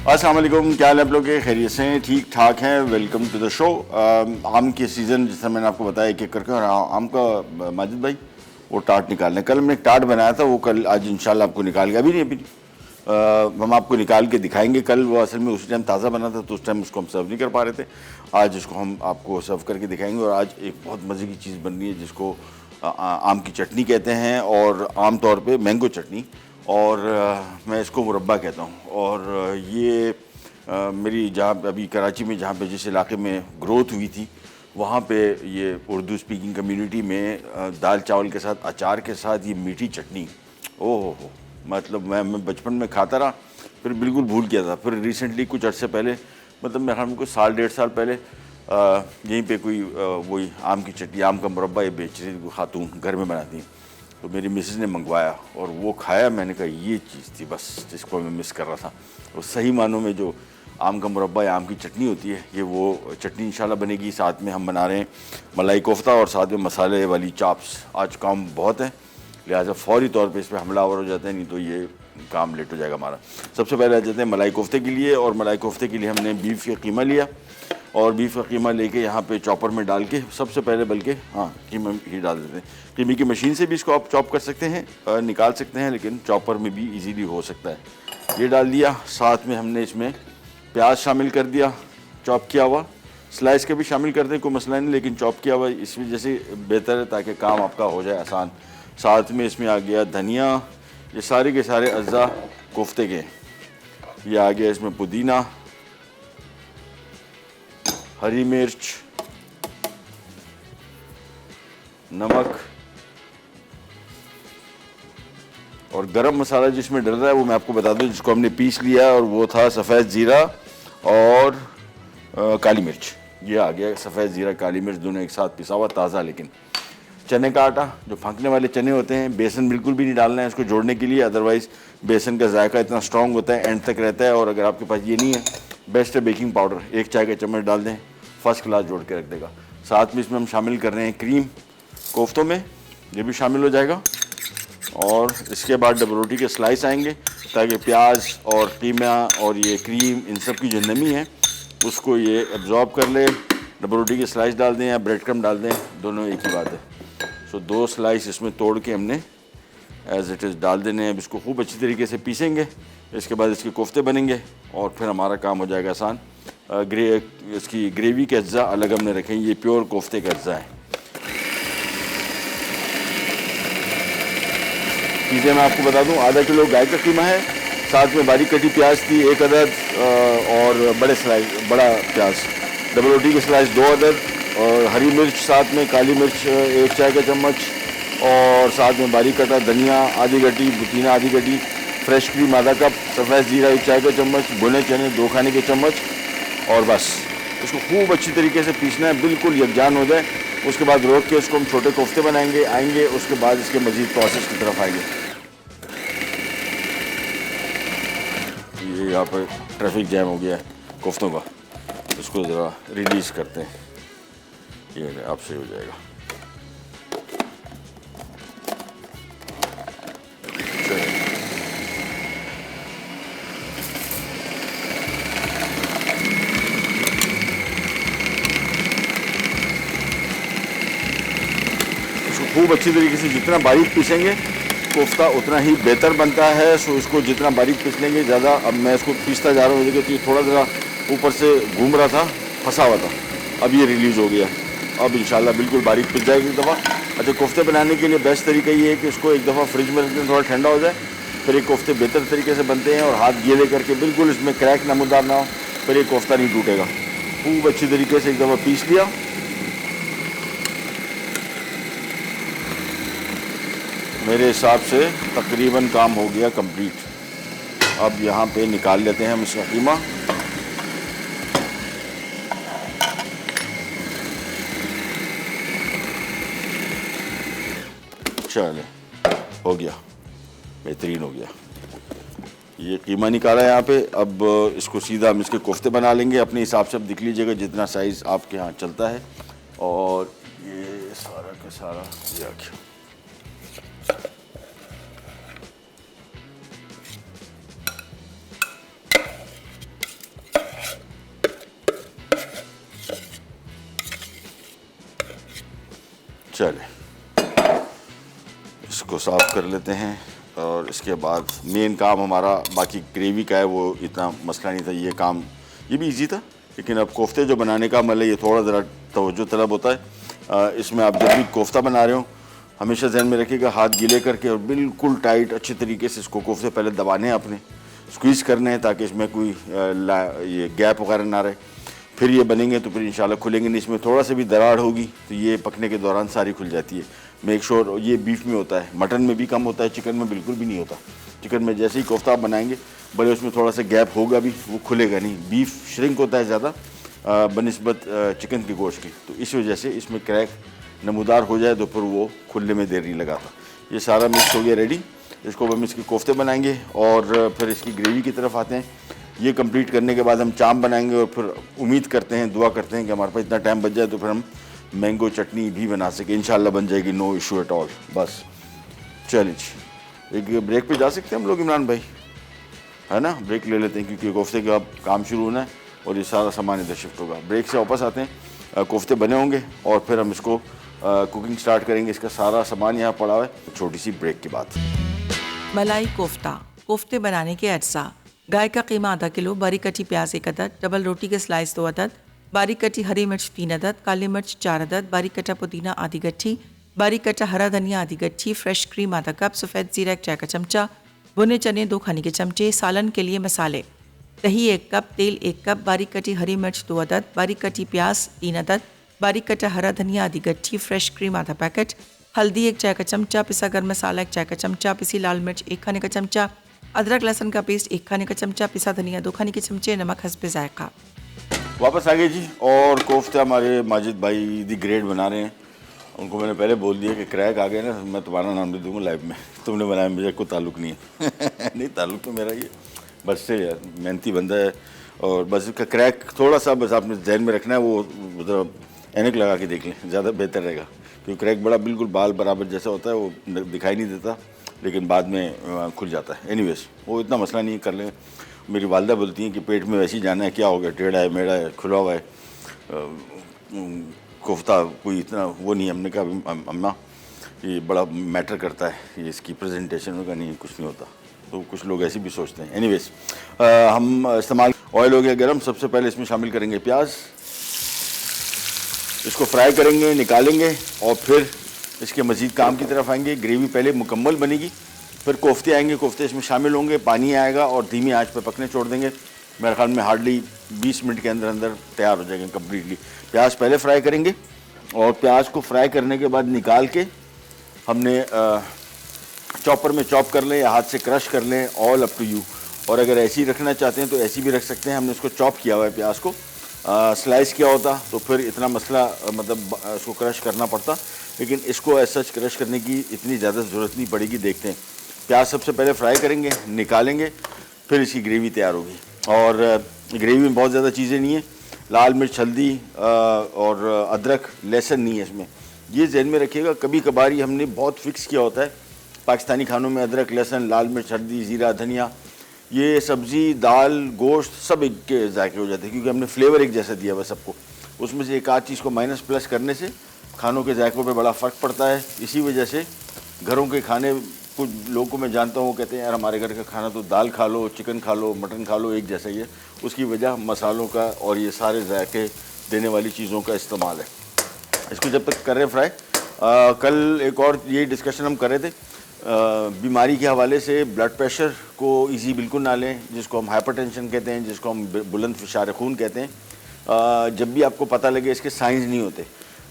अस्सलाम वालेकुम, क्या हाल है आप लोग के? खैरियत से हैं? ठीक ठाक हैं। Welcome to the show. आम के सीज़न जैसा मैंने आपको बताया एक एक करके, और आम का माजिद भाई वो टार्ट निकालना है। कल हमने एक टार्ट बनाया था, वो कल आज इंशाल्लाह आपको निकाल के, अभी नहीं हम आपको निकाल के दिखाएंगे। कल वो असल में उसी टाइम ताज़ा बना था तो उस टाइम उसको हम सर्व नहीं कर पा रहे थे। आज उसको हम आपको सर्व करके दिखाएंगे। और आज एक बहुत मज़े की चीज़ बन रही है जिसको आम की चटनी कहते हैं, और आम तौर पे मैंगो चटनी, और मैं इसको मुरब्बा कहता हूँ। और ये मेरी जहाँ अभी कराची में, जहाँ पे जिस इलाके में ग्रोथ हुई थी, वहाँ पे ये उर्दू स्पीकिंग कम्युनिटी में दाल चावल के साथ, अचार के साथ ये मीठी चटनी, ओह हो, मतलब मैं बचपन में खाता रहा, फिर बिल्कुल भूल गया था। फिर रिसेंटली कुछ अर्से पहले, मतलब मेरे ख्याल में कुछ साल डेढ़ साल पहले, यहीं पे कोई वही आम की चटनी, आम का मुरब्बा ये बेच रही थी खातून, घर में बनाती, तो मेरी मिसेज़ ने मंगवाया और वो खाया। मैंने कहा ये चीज़ थी बस जिसको मैं मिस कर रहा था। और सही मानों में जो आम का मुरब्बा या आम की चटनी होती है, ये वो चटनी इंशाल्लाह बनेगी। साथ में हम बना रहे हैं मलाई कोफ्ता और साथ में मसाले वाली चाप्स। आज काम बहुत है, लिहाजा फौरी तौर पे इस पर हमलावर हो जाते हैं, नहीं तो ये काम लेट हो जाएगा हमारा। सबसे पहले आ जाते हैं मलाई कोफ्ते के लिए। और मलाई कोफ्ते के लिए हमने बीफ का कीमा लिया, और बीफ का कीमा लेके यहाँ पे चॉपर में डाल के, सबसे पहले बल्कि कीमा ही डाल देते हैं। कीमे की मशीन से भी इसको आप चॉप कर सकते हैं, निकाल सकते हैं, लेकिन चॉपर में भी इजीली हो सकता है। ये डाल दिया। साथ में हमने इसमें प्याज शामिल कर दिया, चॉप किया हुआ। स्लाइस के भी शामिल कर दें, कोई मसला नहीं, लेकिन चॉप किया हुआ इस वजह से बेहतर है ताकि काम आपका हो जाए आसान। साथ में इसमें आ गया धनिया, ये सारे के सारे अज्जा कोफ्ते के। ये आ गया इसमें पुदीना, हरी मिर्च, नमक, और गरम मसाला जिसमें डल रहा है वो मैं आपको बता दूं, जिसको हमने पीस लिया, और वो था सफ़ेद ज़ीरा और काली मिर्च। ये आ गया सफ़ेद ज़ीरा काली मिर्च दोनों एक साथ पिसा हुआ ताज़ा। लेकिन चने का आटा, जो फंकने वाले चने होते हैं, बेसन बिल्कुल भी नहीं डालना है इसको जोड़ने के लिए, अदरवाइज़ बेसन का जायका इतना स्ट्रॉन्ग होता है, एंड तक रहता है। और अगर आपके पास ये नहीं है, बेस्ट है बेकिंग पाउडर, 1 चाय का चम्मच डाल दें, फर्स्ट क्लास जोड़ के रख देगा। साथ में इसमें हम शामिल कर रहे हैं क्रीम, कोफ्तों में ये भी शामिल हो जाएगा। और इसके बाद डबल रोटी के स्लाइस आएंगे, ताकि प्याज और कीमा और ये क्रीम, इन सब की जो नमी है उसको ये एब्जॉर्ब कर ले। डबल रोटी के स्लाइस डाल दें या ब्रेड क्रम्ब डाल दें, दोनों एक ही बात है। सो 2 स्लाइस इसमें तोड़ के हमने एज इट इज़ डाल देने हैं। अब इसको खूब अच्छी तरीके से पीसेंगे, इसके बाद इसके कोफ्ते बनेंगे और फिर हमारा काम हो जाएगा आसान। इसकी ग्रेवी के अज्जा अलग हमने रखे हैं, ये प्योर कोफ्ते के अज्जा हैं। चीज़ें मैं आपको बता दूं, आधा किलो गाय का कीमा है, साथ में बारीक कटी प्याज थी 1 अदद, और बड़ा प्याज, डबल रोटी के स्लाइस 2 अदद, और हरी मिर्च, साथ में काली मिर्च 1 चाय का चम्मच, और साथ में बारीक कटा धनिया आधी गड्डी, पुदीना आधी गड्डी, फ्रेश क्रीम आधा कप, सफ़ेद ज़ीरा 1 चाय का चम्मच, भुने चने 2 खाने के चम्मच, और बस इसको खूब अच्छी तरीके से पीसना है, बिल्कुल यकजान हो जाए। उसके बाद रोक के उसको हम छोटे कोफ्ते बनाएंगे, आएंगे उसके बाद इसके मज़ीद प्रोसेस की तरफ आएंगे। ये यहाँ पर ट्रैफिक जैम हो गया है कोफ्तों का, इसको ज़रा रिलीज़ करते हैं, ये आपसे हो जाएगा। इसको खूब अच्छी तरीके से जितना बारीक पीसेंगे कोफ्ता उतना ही बेहतर बनता है। सो इसको जितना बारीक पीस लेंगे ज़्यादा। अब मैं इसको पीसता जा रहा हूँ, देखिए तो ये थोड़ा ज़रा ऊपर से घूम रहा था, फंसा हुआ था, अब ये रिलीज़ हो गया। अब इंशाल्लाह बिल्कुल बारीक पिस जाएगी एक दफ़ा। अच्छा, कोफ्ते बनाने के लिए बेस्ट तरीका ये है कि इसको एक दफ़ा फ्रिज में रख दें, थोड़ा ठंडा हो जाए, फिर ये कोफ्ते बेहतर तरीके से बनते हैं। और हाथ गीले करके बिल्कुल इसमें क्रैक नमूदार ना हो, फिर ये कोफ्ता नहीं टूटेगा। खूब अच्छी तरीके से एक दफ़ा पीस लिया। मेरे हिसाब से तकरीबन काम हो गया कंप्लीट। अब यहाँ पे निकाल लेते हैं हम इसका कीमा। चले, हो गया, बेहतरीन हो गया। ये कीमा निकाला है यहाँ पे। अब इसको सीधा हम इसके कोफ्ते बना लेंगे अपने हिसाब से। अब देख लीजिएगा जितना साइज़ आपके यहाँ चलता है। और ये सारा का सारा ये रखिए। चले इसको साफ़ कर लेते हैं और इसके बाद मेन काम हमारा बाकी ग्रेवी का है, वो इतना मसला नहीं था, ये काम ये भी इजी था। लेकिन अब कोफ्ते जो बनाने का मतलब ये थोड़ा ज़रा तवज्जो तलब होता है। इसमें आप जब भी कोफ्ता बना रहे हो हमेशा ध्यान में रखिएगा, हाथ गीले करके और बिल्कुल टाइट अच्छे तरीके से इसको कोफ्ते पहले दबाने हैं, आपने स्क्वीज़ करने हैं ताकि इसमें कोई ये गैप वगैरह ना रहे। फिर ये बनेंगे तो फिर इंशाल्लाह खुलेंगे नहीं। इसमें थोड़ा सा भी दरार होगी तो ये पकने के दौरान सारी खुल जाती है। मेक श्योर ये बीफ में होता है, मटन में भी कम होता है, चिकन में बिल्कुल भी नहीं होता। चिकन में जैसे ही कोफ्ता आप बनाएंगे भले उसमें थोड़ा सा गैप होगा भी, वो खुलेगा नहीं। बीफ श्रिंक होता है ज़्यादा बनिस्बत चिकन के गोश्त की, तो इस वजह से इसमें क्रैक नमूदार हो जाए तो फिर वो खुलने में देर नहीं लगाता। ये सारा मिक्स हो गया रेडी। इसको हम इसके कोफ्ते बनाएंगे और फिर इसकी ग्रेवी की तरफ आते हैं। ये कंप्लीट करने के बाद हम चाप बनाएंगे और फिर उम्मीद करते हैं, दुआ करते हैं कि हमारे पास इतना टाइम बच जाए तो फिर हम मैंगो चटनी भी बना सके। इंशाल्लाह बन जाएगी, नो इशू एट ऑल। बस चलिए एक ब्रेक पे जा सकते हैं हम लोग इमरान भाई, है ना? ब्रेक ले लेते हैं क्योंकि कोफ्ते का अब काम शुरू होना है और ये सारा सामान इधर शिफ्ट होगा। ब्रेक से वापस आते हैं, कोफ्ते बने होंगे और फिर हम इसको कुकिंग स्टार्ट करेंगे। इसका सारा सामान यहाँ पड़ा हुआ है। छोटी सी ब्रेक के बाद मलाई कोफ्ता। कोफ्ते बनाने के अज्जा: गाय का कीमा आधा किलो, बारीक कटी प्याज 1 अदद, डबल रोटी के स्लाइस 2 अदद, बारीक कटी हरी मिर्च 3 अदद, काली मिर्च 4 अदद, बारीक कटा पुदीना आधी गट्ठी, बारीक कटा हरा धनिया आधी गट्ठी, फ्रेश क्रीम आधा कप, सफ़ेद जीरा 1 चाय का चमचा, भुने चने 2 खाने के चमचे। सालन के लिए मसाले: दही 1 कप, तेल 1 कप, बारीक कटी हरी मिर्च 2 अदद, बारीक कटी प्याज 3 अदद, बारीक कटा हरा धनिया आधी गट्ठी, फ्रेश क्रीम आधा पैकेट, हल्दी 1 चाय का चमचा, पिसा गर्म मसाला 1 चाय का चमचा, पिसी लाल मिर्च 1 खाने का चमचा, अदरक लहसुन का पेस्ट 1 खाने का चमचा, पिसा धनिया 2 खाने के चमचे, नमक हस्बे जायका। वापस आ गए जी और कोफ्ते हमारे माजिद भाई दी ग्रेड बना रहे हैं। उनको मैंने पहले बोल दिया कि क्रैक आ गया ना मैं तुम्हारा नाम दे दूँगा लाइव में, तुमने बनाया, मुझे कोई ताल्लुक़ नहीं है। नहीं ताल्लुक़ तो मेरा ये बस से यार, मेहनती बंदा है और बस इसका क्रैक थोड़ा सा बस आपने जहन में रखना है। वो उधर ऐनक लगा के देख लें, ज़्यादा बेहतर रहेगा क्योंकि क्रैक बड़ा बिल्कुल बाल बराबर जैसा होता है, वो दिखाई नहीं देता लेकिन बाद में खुल जाता है। एनीवेज वो इतना मसला नहीं, कर लें। मेरी वालदा बोलती हैं कि पेट में वैसे ही जाना है, क्या हो गया, टेढ़ा है, मेढ़ा है, खुला हुआ है, कोफ्ता कोई इतना वो नहीं। हमने कहा अम्मा ये बड़ा मैटर करता है, ये इसकी प्रेजेंटेशन का नहीं, कुछ नहीं होता। तो कुछ लोग ऐसे भी सोचते हैं। एनीवेज हम इस्तेमाल ऑयल हो गया गरम। सबसे पहले इसमें शामिल करेंगे प्याज, इसको फ्राई करेंगे, निकालेंगे और फिर इसके मज़ीद काम की तरफ आएंगे। ग्रेवी पहले मुकम्मल बनेगी, फिर कोफ्ते आएंगे, कोफ्ते इसमें शामिल होंगे, पानी आएगा और धीमी आंच पे पकने छोड़ देंगे। मेरे ख्याल में हार्डली 20 मिनट के अंदर अंदर तैयार हो जाएंगे कम्प्लीटली। प्याज पहले फ्राई करेंगे और प्याज को फ्राई करने के बाद निकाल के हमने चॉपर में चॉप कर लें या हाथ से क्रश कर लें, ऑल अप टू यू। और अगर ऐसे ही रखना चाहते हैं तो ऐसे भी रख सकते हैं। हमने इसको चॉप किया हुआ है प्याज को, स्लाइस किया होता तो फिर इतना मसला मतलब इसको क्रश करना पड़ता, लेकिन इसको ऐसा क्रश करने की इतनी ज़्यादा ज़रूरत नहीं पड़ेगी। देखते हैं, प्याज सबसे पहले फ्राई करेंगे, निकालेंगे, फिर इसकी ग्रेवी तैयार होगी। और ग्रेवी में बहुत ज़्यादा चीज़ें नहीं है, लाल मिर्च, हल्दी और अदरक, लहसुन नहीं है इसमें। ये जहन में रखिएगा, कभी कभार हमने बहुत फिक्स किया होता है पाकिस्तानी खानों में अदरक, लहसुन, लाल मिर्च, हल्दी, ज़ीरा, धनिया, ये सब्ज़ी, दाल, गोश्त सब एक के जायके हो जाते हैं क्योंकि हमने फ्लेवर एक जैसा दिया हुआ सबको। उसमें से एक आध चीज़ को माइनस प्लस करने से खानों के जायकों पे बड़ा फ़र्क पड़ता है। इसी वजह से घरों के खाने, कुछ लोगों को मैं जानता हूँ वो कहते हैं यार हमारे घर का खाना तो दाल खा लो, चिकन खा लो, मटन खा लो, एक जैसा ही है। उसकी वजह मसालों का और ये सारे जायके देने वाली चीज़ों का इस्तेमाल है। इसको जब तक कर रहे हैं फ्राई, कल एक और ये डिस्कशन हम कर रहे थे, बीमारी के हवाले से ब्लड प्रेशर को इजी बिल्कुल ना लें, जिसको हम हाइपरटेंशन कहते हैं, जिसको हम बुलंद फिशार खून कहते हैं। जब भी आपको पता लगे, इसके साइंस नहीं होते।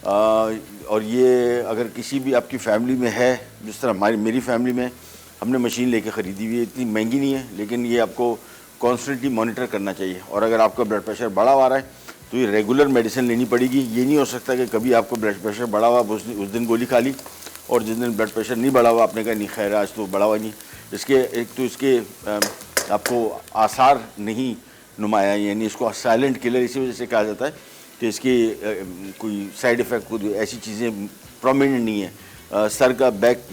और ये अगर किसी भी आपकी फैमिली में है, जिस तरह मेरी फैमिली में हमने मशीन लेके ख़रीदी हुई है, इतनी महंगी नहीं है लेकिन ये आपको कॉन्स्टेंटली मॉनिटर करना चाहिए। और अगर आपका ब्लड प्रेशर बढ़ा हुआ रहा है तो ये रेगुलर मेडिसिन लेनी पड़ेगी। ये नहीं हो सकता कि कभी आपको ब्लड प्रेशर बढ़ा हुआ उस दिन गोली खा ली और जिस दिन ब्लड प्रेशर नहीं बढ़ा हुआ आपने कहा नहीं खैर आज तो बढ़ा हुआ नहीं। इसके एक तो इसके आपको आसार नहीं नुमाया, यानी इसको साइलेंट किलर इसी वजह से कहा जाता है कि इसकी कोई साइड इफ़ेक्ट, कोई ऐसी चीज़ें प्रोमिनेंट नहीं है। सर का बैक,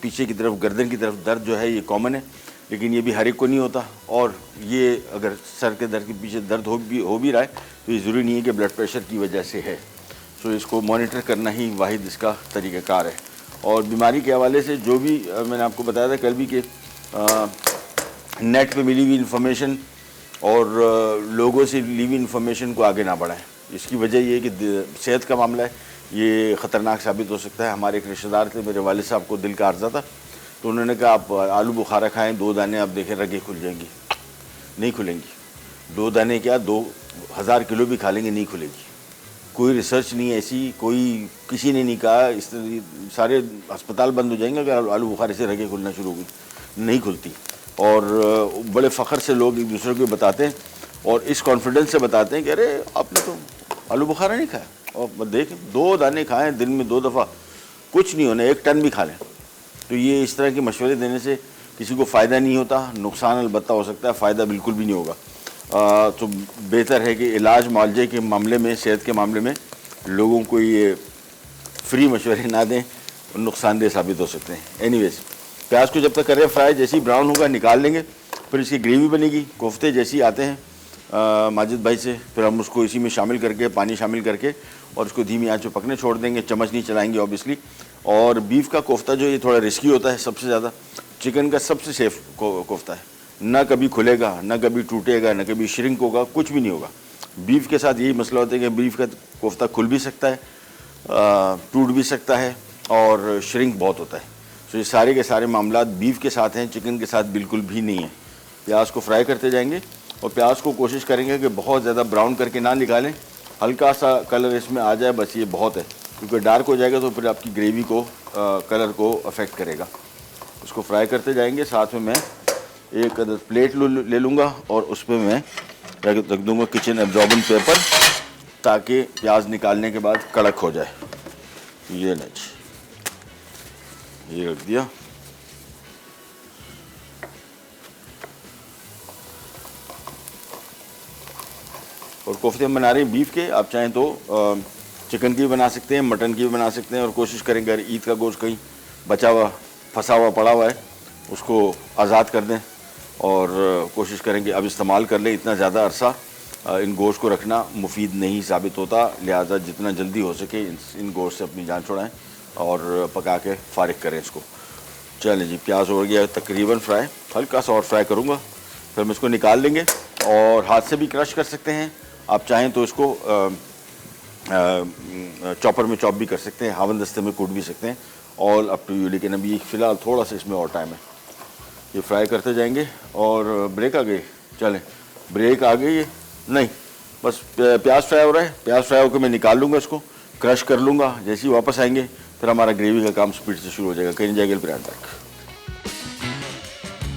पीछे की तरफ, गर्दन की तरफ दर्द जो है ये कॉमन है, लेकिन ये भी हर एक को नहीं होता। और ये अगर सर के दर्द के पीछे दर्द हो भी रहा है तो ये ज़रूरी नहीं है कि ब्लड प्रेशर की वजह से है। सो इसको मॉनिटर करना ही वाहिद इसका तरीक़ाकार है। और बीमारी के हवाले से जो भी मैंने आपको बताया था कल भी कि नेट पे मिली हुई इन्फॉर्मेशन और लोगों से ली हुई इन्फॉर्मेशन को आगे ना बढ़ाएं। इसकी वजह ये है कि सेहत का मामला है, ये ख़तरनाक साबित हो सकता है। हमारे एक रिश्तेदार थे, मेरे वालिद साहब को दिल का अर्जा था, तो उन्होंने कहा आप आलू बुखारा खाएं 2 दाने, आप देखें रगें खुल जाएंगी। नहीं खुलेंगी। 2 दाने क्या 2000 किलो भी खा लेंगे नहीं खुलेगी। कोई रिसर्च नहीं है ऐसी, कोई किसी ने नहीं कहा इस सारे अस्पताल बंद हो जाएंगे अगर आलू बुखारे से रगें खुलना शुरू हो गई, नहीं खुलती। और बड़े फ़ख्र से लोग एक दूसरे को बताते हैं और इस कॉन्फिडेंस से बताते हैं कि अरे आपने तो आलू बुखारा नहीं खाया, और देखें 2 दाने खाएं दिन में 2 दफ़ा, कुछ नहीं होना, 1 टन भी खा लें। तो ये इस तरह के मशवरे देने से किसी को फ़ायदा नहीं होता, नुकसान अलबत्ता हो सकता है, फ़ायदा बिल्कुल भी नहीं होगा। तो बेहतर है कि इलाज मुआवजे के मामले में, सेहत के मामले में लोगों को ये फ्री मशवरे ना दें, नुकसानदेह साबित हो सकते हैं। एनीवेज, प्याज को जब तक करें फ्राई, जैसे ही ब्राउन होगा निकाल लेंगे, फिर इसकी ग्रेवी बनेगी। कोफ्ते जैसे ही आते हैं माजिद भाई से, फिर हम उसको इसी में शामिल करके, पानी शामिल करके और उसको धीमी आंच पे पकने छोड़ देंगे। चम्मच नहीं चलाएंगे ऑब्वियसली। और बीफ का कोफ्ता जो ये थोड़ा रिस्की होता है सबसे ज़्यादा, चिकन का सबसे सेफ कोफ्ता है, ना कभी खुलेगा, ना कभी टूटेगा, ना कभी श्रिंक होगा, कुछ भी नहीं होगा। बीफ के साथ यही मसला होता है कि बीफ का कोफ्ता खुल भी सकता है, टूट भी सकता है और श्रिंक बहुत होता है। तो ये सारे के सारे मामला बीफ के साथ हैं, चिकन के साथ बिल्कुल भी नहीं है। प्याज को फ्राई करते जाएंगे और प्याज को कोशिश करेंगे कि बहुत ज़्यादा ब्राउन करके ना निकालें, हल्का सा कलर इसमें आ जाए, बस ये बहुत है, क्योंकि डार्क हो जाएगा तो फिर आपकी ग्रेवी को कलर को अफेक्ट करेगा। उसको फ्राई करते जाएंगे। साथ में मैं एक प्लेट ले लूँगा और उस पर मैं रख दूँगा किचन एब्जॉर्बेंट पेपर, ताकि प्याज निकालने के बाद कड़क हो जाए। ये नहीं, ये रख दिया। और कोफ्ते हम बना रहे हैं बीफ के, आप चाहें तो चिकन की भी बना सकते हैं, मटन की भी बना सकते हैं। और कोशिश करेंगे अगर ईद का गोश्त कहीं बचा हुआ, फंसा हुआ, पड़ा हुआ है, उसको आज़ाद कर दें और कोशिश करेंगे अब इस्तेमाल कर लें। इतना ज़्यादा अरसा इन गोश्त को रखना मुफीद नहीं साबित होता, लिहाजा जितना जल्दी हो सके इन गोश्त से अपनी जान छुड़ाएँ और पका के फ़ारिग करें इसको। चलें जी, प्याज हो गया तकरीबन फ्राई, हल्का सा और फ्राई करूँगा, फिर हम इसको निकाल लेंगे। और हाथ से भी क्रश कर सकते हैं, आप चाहें तो इसको चॉपर में चॉप भी कर सकते हैं, हावन दस्ते में कूट भी सकते हैं, ऑल अप टू यू। लेकिन अभी फ़िलहाल थोड़ा सा इसमें और टाइम है। ये फ्राई करते जाएंगे। और ब्रेक आ गई, चलें ब्रेक आ गई है, नहीं बस प्याज फ्राई हो रहा है। प्याज फ्राई होकर मैं निकाल लूँगा, इसको क्रश कर लूँगा। जैसे ही वापस आएंगे फिर हमारा ग्रेवी का काम स्पीड से शुरू हो जाएगा। कहीं जाएगा ब्रांड बैक।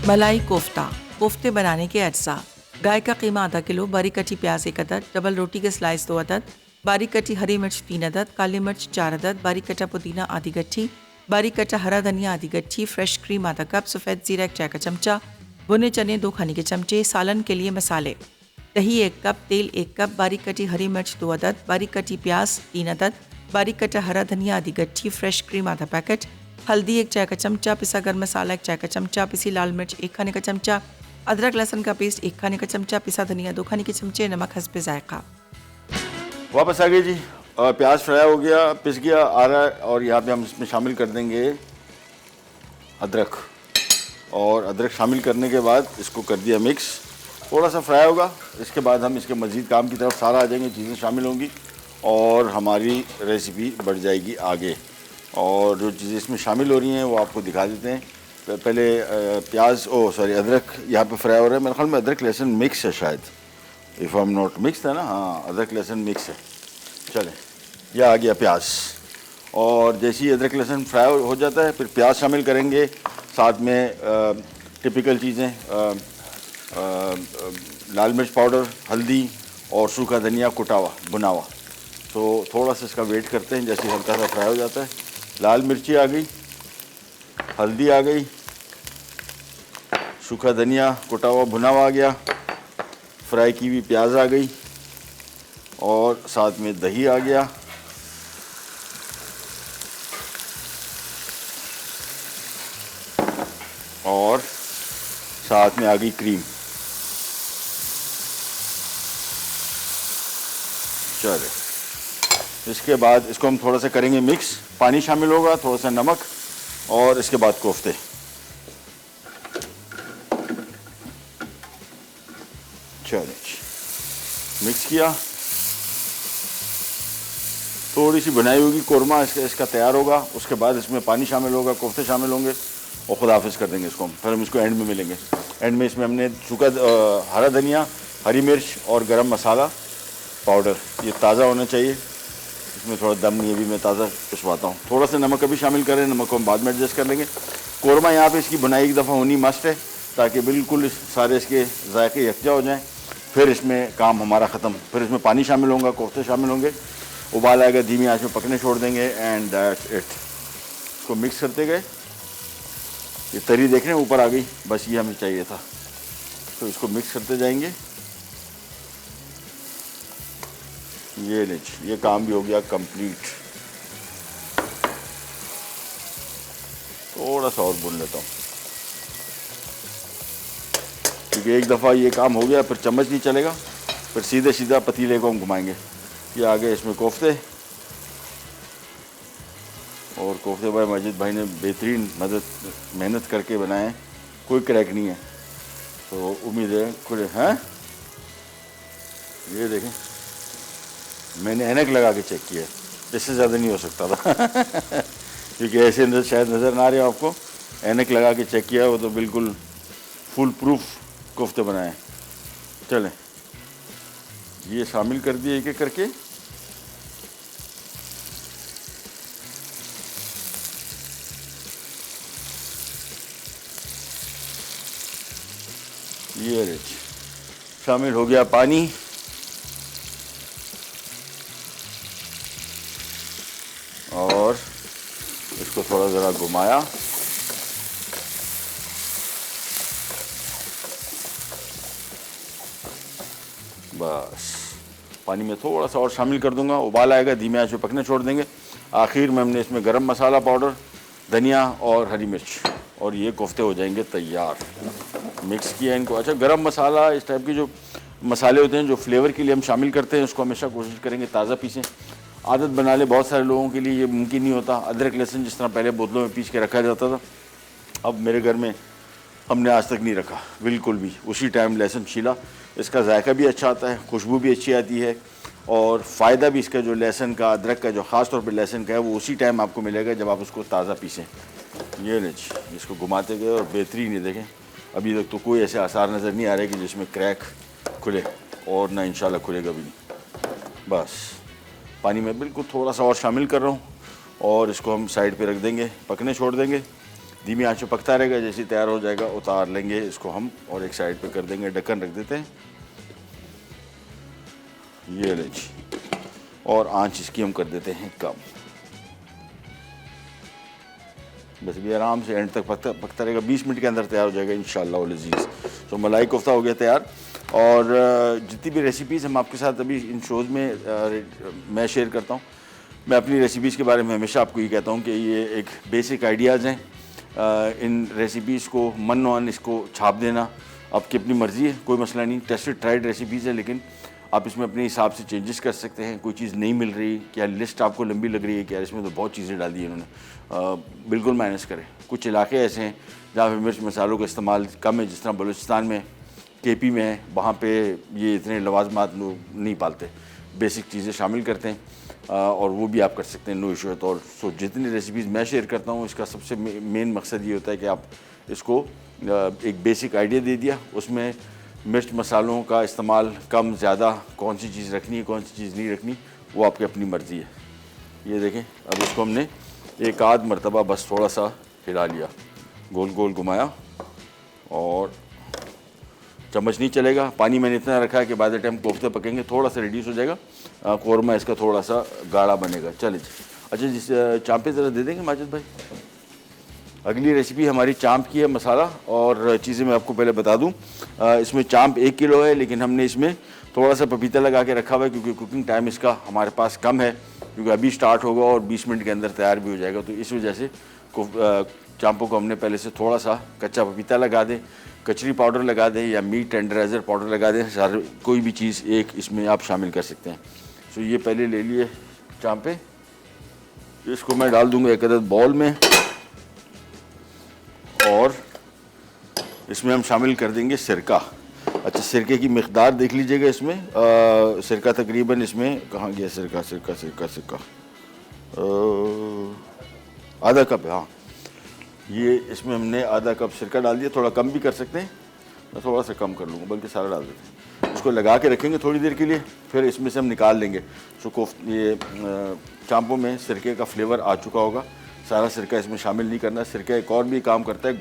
मलाई कोफ्ता। कोफ्ते बनाने के अज्जा: गाय का कीमा आधा किलो, बारीक कटी प्याज 1 अदद, डबल रोटी के स्लाइस 2 अदद, बारीक कटी हरी मिर्च 3 अदद, काली मिर्च 4 अदद, बारीक कटा पुदीना आधी गट्ठी, बारीक कटा हरा धनिया आधी गट्ठी, फ्रेश क्रीम आधा कप, सफ़ेद जीरा 1 चाय का चमचा, भुने चने 2 खाने के चमचे। सालन के लिए मसाले: दही 1 कप, तेल 1 कप, बारीक कटी हरी मिर्च 2 अदद, बारीक कटी प्याज 3 अदद, बारीक कटा हरा धनिया आधी गट्ठी, फ्रेश क्रीम आधा पैकेट, हल्दी 1 चाय का चमचा, पिसा गर्म मसाला 1 चाय का चमचा, पिसी लाल मिर्च 1 खाने का चमचा, अदरक लहसुन का पेस्ट 1 खाने का चमचा, पिसा धनिया 2 खाने के चमचे, नमक हस्बे जायका। वापस आ गए जी। प्याज फ्राई हो गया, पिस गया आ रहा है। और यहाँ पे हम इसमें शामिल कर देंगे अदरक। और अदरक शामिल करने के बाद इसको कर दिया मिक्स, थोड़ा सा फ्राई होगा। इसके बाद हम इसके मज़ीद काम की तरफ सारा आ जाएंगे, चीज़ें शामिल होंगी और हमारी रेसिपी बढ़ जाएगी आगे। और जो चीज़ें इसमें शामिल हो रही हैं वो आपको दिखा देते हैं। पहले प्याज अदरक यहाँ पे फ्राई हो रहा है। मेरे ख्याल में अदरक लहसुन मिक्स है शायद, if I am not mix है ना, हाँ अदरक लहसुन मिक्स है। चलें, यह आ गया प्याज। और जैसे ही अदरक लहसुन फ्राई हो जाता है फिर प्याज शामिल करेंगे, साथ में टिपिकल चीज़ें लाल मिर्च पाउडर, हल्दी और सूखा धनिया कुटा हुआ भुना हुआ। तो थोड़ा सा इसका वेट करते हैं, जैसे हल्का सा फ्राई हो जाता है। लाल मिर्ची आ गई, हल्दी आ गई, सूखा धनिया कुटा हुआ भुना हुआ आ गया, फ्राई की हुई प्याज आ गई और साथ में दही आ गया। और साथ में आ गई क्रीम। चले, इसके बाद इसको हम थोड़ा सा करेंगे मिक्स, पानी शामिल होगा, थोड़ा सा नमक और इसके बाद कोफ्ते। चलिए मिक्स किया, थोड़ी सी बनाई होगी कोरमा इसका तैयार होगा। उसके बाद इसमें पानी शामिल होगा, कोफ्ते शामिल होंगे और खुदा हाफिज कर देंगे इसको हम। फिर हम इसको एंड में मिलेंगे। एंड में इसमें हमने सूखा हरा धनिया, हरी मिर्च और गरम मसाला पाउडर, ये ताज़ा होना चाहिए, इसमें थोड़ा दम नहीं है, अभी मैं ताज़ा पिसवाता हूँ। थोड़ा सा नमक अभी शामिल करें, नमक को हम बाद में एडजस्ट कर लेंगे। कोरमा यहाँ पे इसकी बनाई एक दफ़ा होनी मस्ट है ताकि बिल्कुल सारे इसके जायके यकजा हो जाएँ। फिर इसमें काम हमारा ख़त्म। फिर इसमें पानी शामिल होगा, कोफ्ते शामिल होंगे, उबाल आएगा, धीमी आंच में पकने छोड़ देंगे एंड दैट्स इट। इसको मिक्स करते गए, ये तरी देख रहे हैं ऊपर आ गई, बस ये हमें चाहिए था। तो इसको मिक्स करते जाएंगे। ये लीजिए, ये काम भी हो गया कंप्लीट। थोड़ा सा और भून लेता हूँ क्योंकि एक दफ़ा ये काम हो गया फिर चम्मच नहीं चलेगा, फिर सीधे सीधा पतीले को हम घुमाएंगे। ये आ गए इसमें कोफ्ते, और कोफ्ते भाई मजीद भाई ने बेहतरीन मेहनत करके बनाए हैं, कोई क्रैक नहीं है। तो उम्मीद है खुले हैं। ये देखें, मैंने ऐनक लगा के चेक किया, इससे ज़्यादा नहीं हो सकता था क्योंकि ऐसे अंदर शायद नज़र ना आ रहे हो आपको। ऐनक लगा के चेक किया, वो तो बिल्कुल फुल प्रूफ कोफ्ते बनाए। चलें, ये शामिल कर दिए एक एक करके। ये रिच शामिल हो गया पानी, और इसको थोड़ा ज़रा घुमाया। बस पानी में थोड़ा सा और शामिल कर दूंगा, उबाल आएगा, धीमे आंच पे पकने छोड़ देंगे। आखिर में हमने इसमें गरम मसाला पाउडर, धनिया और हरी मिर्च, और ये कोफ्ते हो जाएंगे तैयार। मिक्स किया इनको। अच्छा, गरम मसाला इस टाइप के जो मसाले होते हैं जो फ्लेवर के लिए हम शामिल करते हैं, उसको हमेशा कोशिश करेंगे ताज़ा पीसें। आदत बना ले, बहुत सारे लोगों के लिए ये मुमकिन नहीं होता। अदरक लहसुन जिस तरह पहले बोतलों में पीस के रखा जाता था, अब मेरे घर में हमने आज तक नहीं रखा बिल्कुल भी। उसी टाइम लहसुन छीला, इसका जायका भी अच्छा आता है, खुशबू भी अच्छी आती है, और फ़ायदा भी इसका जो लहसुन का, अदरक का, जो ख़ास तौर पे लहसुन का है, वो उसी टाइम आपको मिलेगा जब आप उसको ताज़ा पीसें। ये लीजिए, इसको घुमाते गए और बेहतरीन ये देखें, अभी तक तो कोई ऐसे आसार नज़र नहीं आ रहे कि जिसमें क्रैक खुले, और ना इंशाल्लाह खुलेगा भी नहीं। बस पानी में बिल्कुल थोड़ा सा और शामिल कर रहा हूँ, और इसको हम साइड पे रख देंगे, पकने छोड़ देंगे। धीमी आंच पे पकता रहेगा, जैसे तैयार हो जाएगा उतार लेंगे इसको हम, और एक साइड पे कर देंगे, ढक्कन रख देते हैं। ये लीजिए, और आंच इसकी हम कर देते हैं कम। बस भी आराम से एंड तक पकता रहेगा, 20 मिनट के अंदर तैयार हो जाएगा इंशाल्लाह लजीज़। तो मलाई कोफ्ता हो गया तैयार। और जितनी भी रेसिपीज़ हम आपके साथ अभी इन शोज़ में मैं शेयर करता हूँ, मैं अपनी रेसिपीज़ के बारे में हमेशा आपको ये कहता हूँ कि ये एक बेसिक आइडियाज़ हैं। इन रेसिपीज़ को मन वन इसको छाप देना आपकी अपनी मर्ज़ी है, कोई मसला नहीं। टेस्टेड ट्राइड रेसिपीज़ है, लेकिन आप इसमें अपने हिसाब से चेंजेस कर सकते हैं। कोई चीज़ नहीं मिल रही, क्या लिस्ट आपको लंबी लग रही है, क्या इसमें तो बहुत चीज़ें डाल दी इन्होंने, बिल्कुल माइनस करें। कुछ इलाके ऐसे हैं जहाँ पे मिर्च मसालों का इस्तेमाल कम है, जिस तरह बलूचिस्तान में, केपी में है, वहाँ पे ये इतने लवाजमात लोग नहीं पालते, बेसिक चीज़ें शामिल करते हैं, और वो भी आप कर सकते हैं, नो इशू है। तो और सो जितनी रेसिपीज़ मैं शेयर करता हूँ, इसका सबसे मेन मकसद ये होता है कि आप इसको एक बेसिक आइडिया दे दिया, उसमें मिर्च मसालों का इस्तेमाल कम ज़्यादा, कौन सी चीज़ रखनी है, कौन सी चीज़ नहीं रखनी, वो आपकी अपनी मर्ज़ी है। ये देखें, अब इसको हमने एक आध मरतबा बस थोड़ा सा हिला लिया, गोल गोल घुमाया, और चम्मच नहीं चलेगा। पानी मैंने इतना रखा है कि बाद टाइम कोफ्ते पकेंगे थोड़ा सा रिड्यूस हो जाएगा, कोरमा इसका थोड़ा सा गाढ़ा बनेगा। चलिए, अच्छा जिस चाँपे ज़रा दे देंगे माजिद भाई। अगली रेसिपी हमारी चाँप की है, मसाला और चीज़ें मैं आपको पहले बता दूं। इसमें चाँप 1 किलो है, लेकिन हमने इसमें थोड़ा सा पपीता लगा के रखा हुआ है क्योंकि कुकिंग टाइम इसका हमारे पास कम है, क्योंकि अभी स्टार्ट होगा और 20 मिनट के अंदर तैयार भी हो जाएगा। तो इस वजह से चाँपों को हमने पहले से थोड़ा सा कच्चा पपीता लगा दें, कचरी पाउडर लगा दें, या मीट टेंडराइज़र पाउडर लगा दें, सारे कोई भी चीज़ एक इसमें आप शामिल कर सकते हैं। सो ये पहले ले लिए चांपे, इसको मैं डाल दूंगा एक अदद बॉल में और इसमें हम शामिल कर देंगे सिरका। अच्छा, सिरके की मिक़दार देख लीजिएगा इसमें। सिरका तकरीबन इसमें कहाँ गया सिरका, सिरका सिरका सिरका आधा कप है। हाँ, ये इसमें हमने आधा कप सिरका डाल दिया। थोड़ा कम भी कर सकते हैं, मैं थोड़ा सा कम कर लूँगा, बल्कि सारा डाल देते हैं। इसको लगा के रखेंगे थोड़ी देर के लिए, फिर इसमें से हम निकाल लेंगे। सो ये चांपों में सिरके का फ्लेवर आ चुका होगा। सारा सिरका इसमें शामिल नहीं करना है। सिरका एक और भी काम करता है,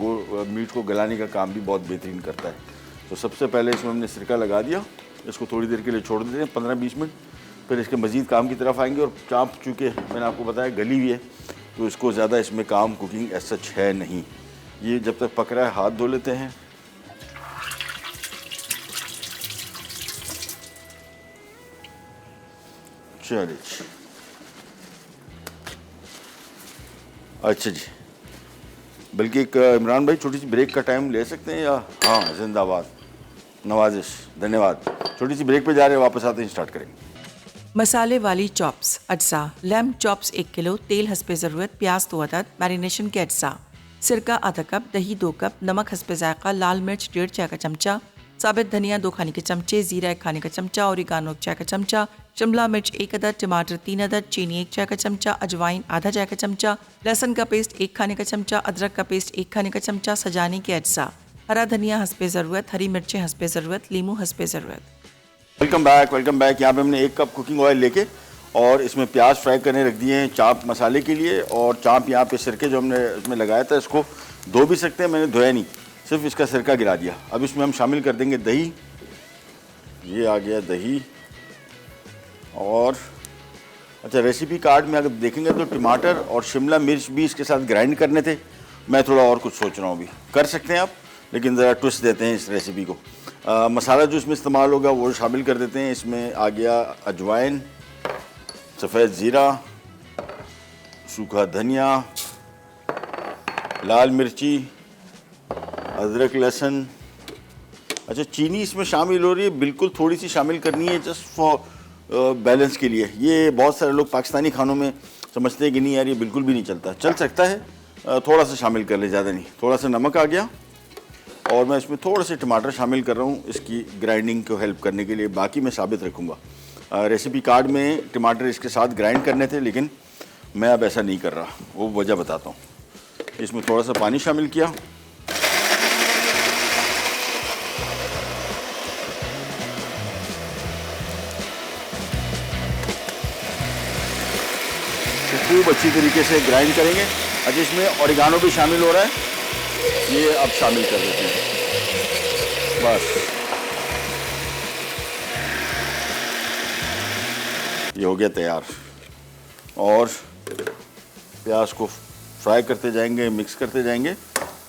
मीट को गलाने का काम भी बहुत बेहतरीन करता है। तो सबसे पहले इसमें हमने सिरका लगा दिया, इसको थोड़ी देर के लिए छोड़ देते हैं, 15-20 मिनट। फिर इसके मज़ीद काम की तरफ आएंगे। और चांप चूँकि मैंने आपको बताया गली हुई है, तो इसको ज़्यादा इसमें काम कुकिंग एज सच है नहीं। ये जब तक पक रहा है हाथ धो लेते हैं। चलिए, अच्छा जी, बल्कि एक इमरान भाई छोटी सी ब्रेक का टाइम ले सकते हैं या? हाँ, जिंदाबाद, नवाजिश, धन्यवाद। छोटी सी ब्रेक पे जा रहे हैं, वापस आते हैं, स्टार्ट करेंगे। मसाले वाली चॉप्स अज्जा, लैम्ब चॉप्स 1 किलो, तेल हस्बे ज़रूरत, प्याज 2 अदद, मैरिनेशन के अज्जा, सिरका आधा कप, दही 2 कप, नमक हस्बे जायका, लाल मिर्च 1.5 चाय का चमचा, साबित धनिया 2 खाने के चमचे, जीरा 1 खाने का चमचा, ओरिगानो 1 चाय का चमचा, शिमला मिर्च 1 अदद, टमाटर 3 अदद, चीनी 1 चाय का चमचा, अजवाइन आधा चाय का चमचा, लहसुन का पेस्ट 1 खाने का चमचा, अदरक का पेस्ट 1 खाने का चमचा, सजाने के अज्जा, हरा धनिया हस्बे ज़रूरत, हरी मिर्चें हस्बे ज़रूरत, लीमू हस्बे ज़रूरत। Welcome back, welcome back. यहाँ पे हमने 1 कप कुकिंग ऑयल लेके और इसमें प्याज फ्राई करने रख दिए हैं चाँप मसाले के लिए। और चाँप यहाँ पे सिरके जो हमने इसमें लगाया था, इसको धो भी सकते हैं, मैंने धोया नहीं, सिर्फ इसका सिरका गिरा दिया। अब इसमें हम शामिल कर देंगे दही। ये आ गया दही। और अच्छा, रेसिपी कार्ड में अगर देखेंगे तो टमाटर और शिमला मिर्च भी इसके साथ ग्राइंड करने थे। मैं थोड़ा और कुछ सोच रहा हूँ, अभी कर सकते हैं आप, लेकिन ज़रा ट्विस्ट देते हैं इस रेसिपी को। मसाला जो इसमें इस्तेमाल होगा वो शामिल कर देते हैं। इसमें आ गया अजवाइन, सफ़ेद ज़ीरा, सूखा धनिया, लाल मिर्ची, अदरक लहसुन। अच्छा, चीनी इसमें शामिल हो रही है, बिल्कुल थोड़ी सी शामिल करनी है, जस्ट फॉर बैलेंस के लिए। ये बहुत सारे लोग पाकिस्तानी खानों में समझते हैं कि नहीं यार, ये बिल्कुल भी नहीं चलता। चल सकता है, थोड़ा सा शामिल कर ले, ज़्यादा नहीं। थोड़ा सा नमक आ गया और मैं इसमें थोड़े से टमाटर शामिल कर रहा हूँ इसकी ग्राइंडिंग को हेल्प करने के लिए। बाकी मैं साबित रखूँगा। रेसिपी कार्ड में टमाटर इसके साथ ग्राइंड करने थे, लेकिन मैं अब ऐसा नहीं कर रहा, वो वजह बताता हूँ। इसमें थोड़ा सा पानी शामिल किया, खूब अच्छी तरीके से ग्राइंड करेंगे। अच्छा, इसमें ओरिगानो भी शामिल हो रहा है, ये अब शामिल कर देते हैं। बस ये हो गया तैयार। और प्याज को फ्राई करते जाएंगे, मिक्स करते जाएंगे।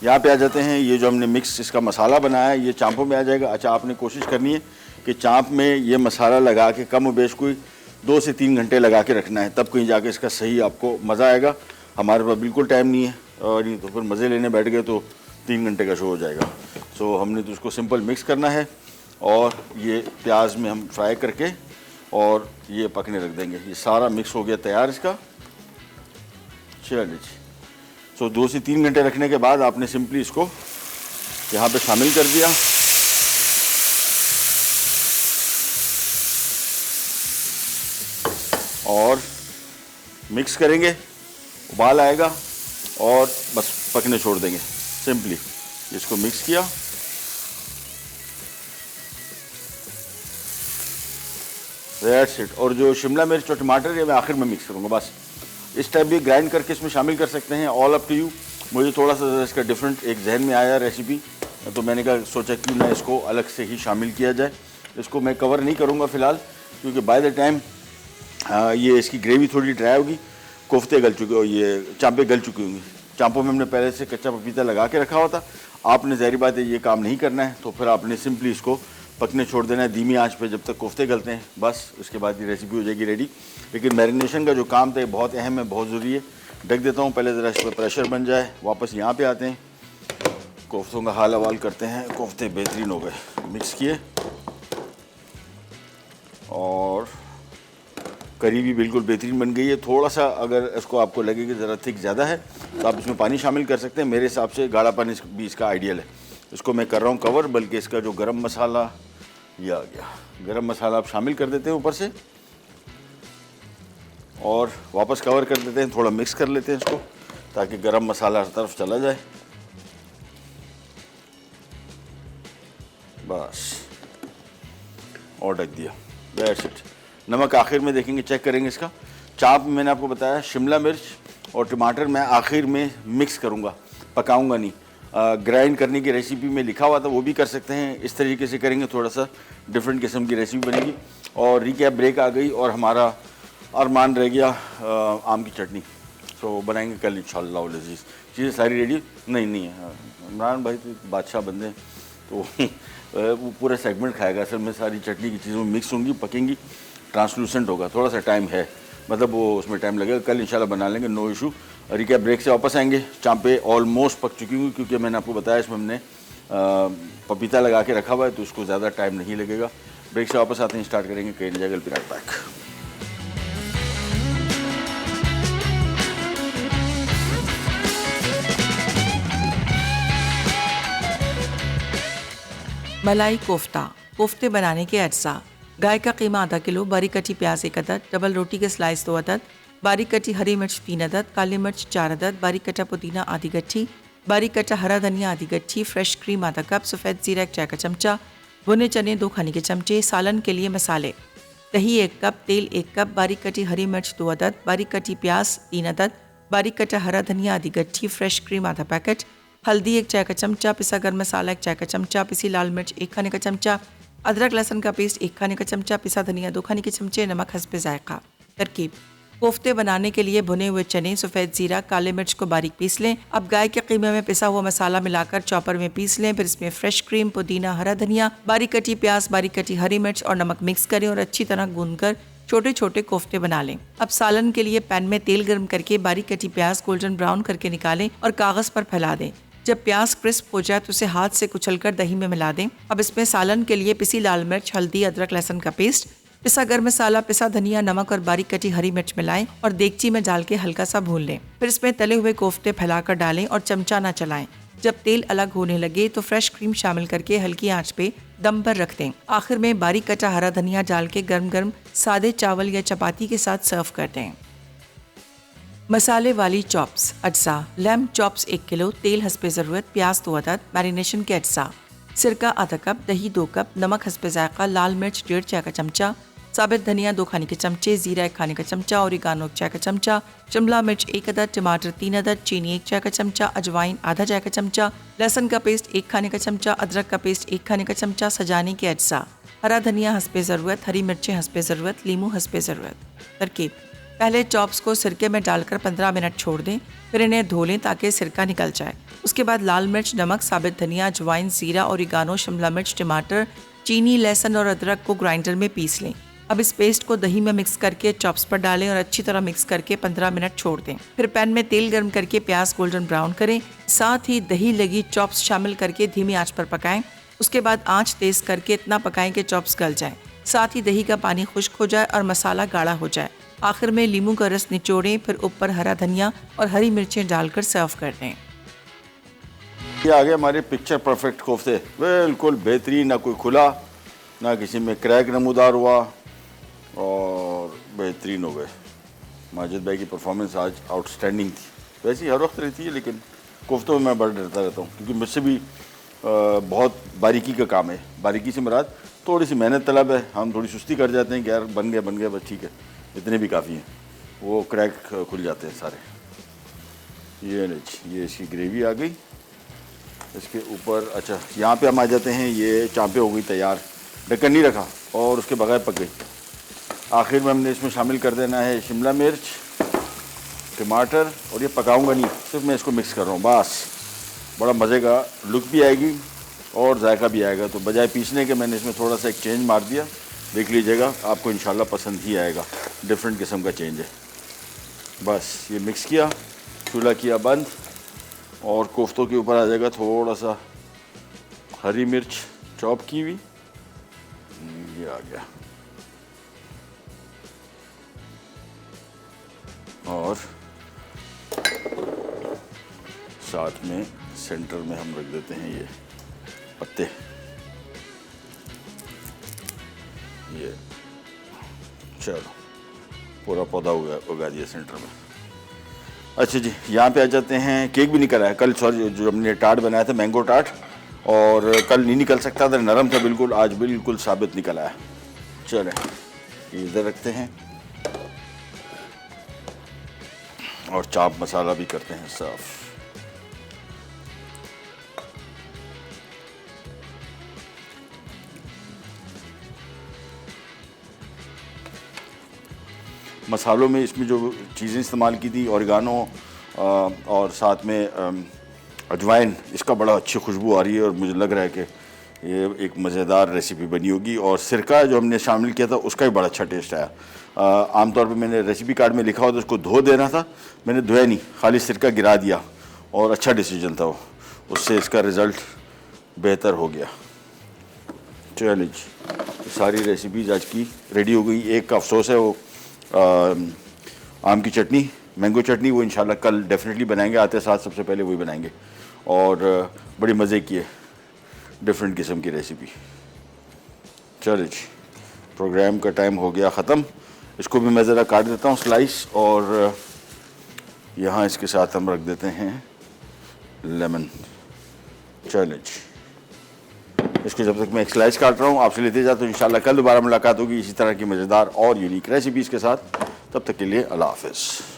यहाँ पे आ जाते हैं, ये जो हमने मिक्स इसका मसाला बनाया है ये चांपों में आ जाएगा। अच्छा, आपने कोशिश करनी है कि चांप में ये मसाला लगा के कम बेश कोई 2 से 3 घंटे लगा के रखना है, तब कहीं जाके इसका सही आपको मज़ा आएगा। हमारे पास बिल्कुल टाइम नहीं है, और नहीं तो फिर मज़े लेने बैठ गए तो 3 घंटे का शो हो जाएगा। सो हमने तो उसको सिंपल मिक्स करना है और ये प्याज में हम फ्राई करके और ये पकने रख देंगे। ये सारा मिक्स हो गया तैयार इसका। चलिए जी, सो 2 से 3 घंटे रखने के बाद आपने सिंपली इसको यहाँ पे शामिल कर दिया। और मिक्स करेंगे, उबाल आएगा और बस पकने छोड़ देंगे। सिंपली इसको मिक्स किया, दैट्स इट। और जो शिमला मिर्च और टमाटर ये मैं आखिर में मिक्स करूँगा, बस इस टाइप भी ग्राइंड करके इसमें शामिल कर सकते हैं। All up to you. मुझे थोड़ा सा इसका डिफरेंट एक जहन में आया रेसिपी, तो मैंने कहा सोचा क्यों ना इसको अलग से ही शामिल किया जाए। इसको मैं कवर नहीं करूँगा फ़िलहाल, क्योंकि बाय द टाइम ये इसकी ग्रेवी थोड़ी ड्राई होगी, कोफ्ते गल चुके, ये चांपे गल चुकी होंगी। चांपों में हमने पहले से कच्चा पपीता लगा के रखा हुआ था। आपने ज़ाहिर बात है ये काम नहीं करना है, तो फिर आपने सिंपली इसको पकने छोड़ देना है धीमी आंच पे जब तक कोफ्ते गलते हैं। बस उसके बाद ये रेसिपी हो जाएगी रेडी। लेकिन मैरिनेशन का जो काम था ये बहुत अहम है, बहुत ज़रूरी है। ढक देता हूँ पहले, ज़रा इस पर प्रेशर बन जाए। वापस यहाँ पे आते हैं, कोफ्तों का हाल हवाल करते हैं। कोफ्ते बेहतरीन हो गए, मिक्स किए और करी भी बिल्कुल बेहतरीन बन गई है। थोड़ा सा अगर इसको आपको लगे कि ज़रा थिक ज़्यादा है तो आप इसमें पानी शामिल कर सकते हैं। मेरे हिसाब से गाढ़ा पानी भी इसका आइडियल है। इसको मैं कर रहा हूँ कवर, बल्कि इसका जो गरम मसाला ये आ गया, गरम मसाला आप शामिल कर देते हैं ऊपर से और वापस कवर कर देते हैं। थोड़ा मिक्स कर लेते हैं इसको ताकि गरम मसाला हर तरफ चला जाए। बस, और ढक दिया, दैट्स इट। नमक आखिर में देखेंगे, चेक करेंगे इसका। चाप मैंने आपको बताया शिमला मिर्च और टमाटर मैं आखिर में मिक्स करूँगा, पकाऊँगा नहीं। ग्राइंड करने की रेसिपी में लिखा हुआ था, वो भी कर सकते हैं। इस तरीके से करेंगे थोड़ा सा डिफरेंट किस्म की रेसिपी बनेगी। और रिकैप ब्रेक आ गई और हमारा अरमान रह गया आम की चटनी। सो बनाएंगे कल इंशाल्लाह लजीज़। चीज़ें सारी रेडी नहीं है। इमरान भाई तो बादशाह बंदे हैं, तो वो पूरा सेगमेंट खाएगा। असल में सारी चटनी की चीज़ों में मिक्स होंगी, पकेंगी, ट्रांसलूसेंट होगा। थोड़ा सा टाइम है, मतलब वो उसमें टाइम लगेगा। कल इंशाल्लाह बना लेंगे, नो इशू। रिकैप ब्रेक से वापस आएंगे। चांपे ऑलमोस्ट पक चुकी हुई, क्योंकि मैंने आपको बताया इसमें हमने पपीता लगा के रखा हुआ है, तो उसको ज़्यादा टाइम नहीं लगेगा। ब्रेक से वापस आते हैं, स्टार्ट करेंगे कहीं नहीं जाएगा। Right back. मलाई कोफ्ता। कोफ्ते बनाने के अज्जा: गाय का कीमा आधा किलो, बारीक कटी प्याज 1 अदद, डबल रोटी के स्लाइस 2 अदद, बारीक कटी हरी मिर्च 3 अदद, काली मिर्च 4 अदद, बारीक कटा पुदीना आधी गट्ठी, बारीक कटा हरा धनिया आधी गट्ठी, फ्रेश क्रीम आधा कप, सफ़ेद जीरा 1 चाय का चमचा, भुने चने 2 खाने के चमचे। सालन के लिए मसाले: दही 1 कप, तेल 1 कप, बारीक कटी हरी मिर्च 2 अदद, बारीक कटी प्याज 3 अदद, बारीक कटा हरा धनिया आधी गट्ठी, फ्रेश क्रीम आधा पैकेट, हल्दी 1 चाय का चमचा, पिसा गर्म मसाला 1 चाय का चमचा, पिसी लाल मिर्च 1 खाने का चमचा, अदरक लहसुन का पेस्ट 1 खाने का चमचा, पिसा धनिया 2 खाने के चमचे, नमक हस्बे जायका। तरकीब: कोफ्ते बनाने के लिए भुने हुए चने, सफ़ेद जीरा, काले मिर्च को बारीक पीस लें। अब गाय के कीमे में पिसा हुआ मसाला मिलाकर चॉपर में पीस लें। फिर इसमें फ्रेश क्रीम, पुदीना, हरा धनिया, बारीक कटी प्याज, बारीक कटी हरी मिर्च और नमक मिक्स करें और अच्छी तरह गूंदकर छोटे छोटे कोफ्ते बना लें। अब सालन के लिए पैन में तेल गर्म करके बारीक कटी प्याज गोल्डन ब्राउन करके निकालें और कागज पर फैला दें। जब प्याज क्रिस्प हो जाए तो उसे हाथ से कुचलकर दही में मिला दें। अब इसमें सालन के लिए पिसी लाल मिर्च, हल्दी, अदरक लहसुन का पेस्ट, पिसा गर्म मसाला, पिसा धनिया, नमक और बारीक कटी हरी मिर्च मिलाएं और देगची में डाल के हल्का सा भून लें। फिर इसमें तले हुए कोफ्ते फैलाकर डालें और चमचा ना चलाएं। जब तेल अलग होने लगे तो फ्रेश क्रीम शामिल करके हल्की आंच पे दम पर रख दें। आखिर में बारीक कटा हरा धनिया डाल के गर्म गर्म सादे चावल या चपाती के साथ सर्व कर दें। मसाले वाली चॉप्स अज्जा: लैम्ब चॉप्स 1 किलो, तेल हस्बे ज़रूरत, प्याज 2 अदद, मैरिनेशन के अज्जा: सिरका आधा कप, दही 2 कप, नमक हस्बे जायका, लाल मिर्च 1.5 चाय का चमचा, साबित धनिया 2 खाने के चमचे, जीरा 1 खाने का चमचा, ओरिगानो 1 चाय का चमचा, शिमला मिर्च 1 अदद, टमाटर 3 अदद, चीनी 1 चाय का चमचा, अजवाइन आधा चाय का चमचा, लहसुन का पेस्ट 1 खाने का चमचा, अदरक का पेस्ट 1 खाने का चमचा। सजाने के अज्जा: हरा धनिया हस्बे ज़रूरत, हरी मिर्चें हस्बे ज़रूरत, लीमू हस्बे ज़रूरत। तरकीब: पहले चॉप्स को सिरके में डालकर 15 मिनट छोड़ दें, फिर इन्हें धो लें ताकि सिरका निकल जाए। उसके बाद लाल मिर्च, नमक, साबित धनिया, अजवाइन, जीरा, ओरिगानो, शिमला मिर्च, टमाटर, चीनी, लहसुन और अदरक को ग्राइंडर में पीस लें। अब इस पेस्ट को दही में मिक्स करके चॉप्स पर डालें और अच्छी तरह मिक्स करके 15 मिनट छोड़ दें। फिर पैन में तेल गर्म करके प्याज गोल्डन ब्राउन करें। साथ ही दही लगी चॉप्स शामिल करके धीमी आंच पर पकाएं। उसके बाद आंच तेज करके इतना पकाएं कि चॉप्स गल जाएं। साथ ही दही का पानी खुश्क हो जाए और मसाला गाढ़ा हो जाए। आखिर में लीमू का रस निचोड़ें, फिर ऊपर हरा धनिया और हरी मिर्चें डालकर सर्व कर दें। ये आ गए हमारे पिक्चर परफेक्ट कोफ्ते, बिल्कुल बेहतरीन, ना कोई खुला ना किसी में क्रैक नमूदार हुआ और बेहतरीन हो गए। माजिद भाई की परफॉर्मेंस आज आउटस्टैंडिंग थी। वैसे ही हर वक्त रहती है, लेकिन कोफ्तों में मैं बड़ा डरता रहता हूँ क्योंकि मुझसे भी बहुत बारीकी का काम है। बारीकी से मुराद थोड़ी सी मेहनत तलब है। हम थोड़ी सुस्ती कर जाते हैं कि यार बन गया बस ठीक है, इतने भी काफ़ी हैं। वो क्रैक खुल जाते हैं सारे। ये इसकी ग्रेवी आ गई। इसके ऊपर अच्छा यहाँ पे हम आ जाते हैं। ये चांपे हो गई तैयार, ढक्कन नहीं रखा और उसके बगैर पक गई। आखिर में हमने इसमें शामिल कर देना है शिमला मिर्च, टमाटर, और ये पकाऊंगा नहीं, सिर्फ मैं इसको मिक्स कर रहा हूँ। बस बड़ा मज़े का लुक भी आएगी और जायका भी आएगा। तो बजाय पीसने के मैंने इसमें थोड़ा सा एक चेंज मार दिया। देख लीजिएगा, आपको इंशाल्लाह पसंद ही आएगा। डिफरेंट किस्म का चेंज है। बस ये मिक्स किया, चूल्हा किया बंद और कोफ्तों के ऊपर आ जाएगा थोड़ा सा हरी मिर्च चॉप की हुई। ये आ गया। और साथ में सेंटर में हम रख देते हैं ये पत्ते, ये चलो पूरा पौधा उगा दिया सेंटर में। अच्छा जी, यहाँ पे आ जाते हैं। केक भी निकला है कल, सॉरी, जो हमने टार्ट बनाया था मैंगो टार्ट, और कल नहीं निकल सकता था, नरम था बिल्कुल, आज बिल्कुल साबित निकला है। चलें ये इधर रखते हैं और चाप मसाला भी करते हैं साफ। मसालों में इसमें जो चीज़ें इस्तेमाल की थी, ऑरिगानो और साथ में अजवाइन, इसका बड़ा अच्छी खुशबू आ रही है और मुझे लग रहा है कि ये एक मज़ेदार रेसिपी बनी होगी। और सिरका जो हमने शामिल किया था उसका भी बड़ा अच्छा टेस्ट आया। आमतौर पे मैंने रेसिपी कार्ड में लिखा हुआ था उसको धो देना था, मैंने धोया नहीं, खाली सिरका गिरा दिया और अच्छा डिसीजन था वो, उससे इसका रिज़ल्ट बेहतर हो गया। चलिए जी, सारी रेसिपीज़ आज की रेडी हो गई। एक का अफसोस है, वो आम की चटनी, मैंगो चटनी, वो इंशाल्लाह कल डेफिनेटली बनाएंगे, आते साथ सबसे पहले वही बनाएंगे। और बड़ी मज़े की है, डिफरेंट किस्म की रेसिपी। चलिए जी, प्रोग्राम का टाइम हो गया ख़त्म। इसको भी मैं ज़रा काट देता हूँ स्लाइस, और यहाँ इसके साथ हम रख देते हैं लेमन। चलिए जी, इसको जब तक मैं एक स्लाइस काट रहा हूँ आपसे लेते जाता हूँ। इंशाल्लाह कल दोबारा मुलाकात होगी इसी तरह की मज़ेदार और यूनिक रेसिपीज़ के साथ। तब तक के लिए अल्लाह हाफ़िज़।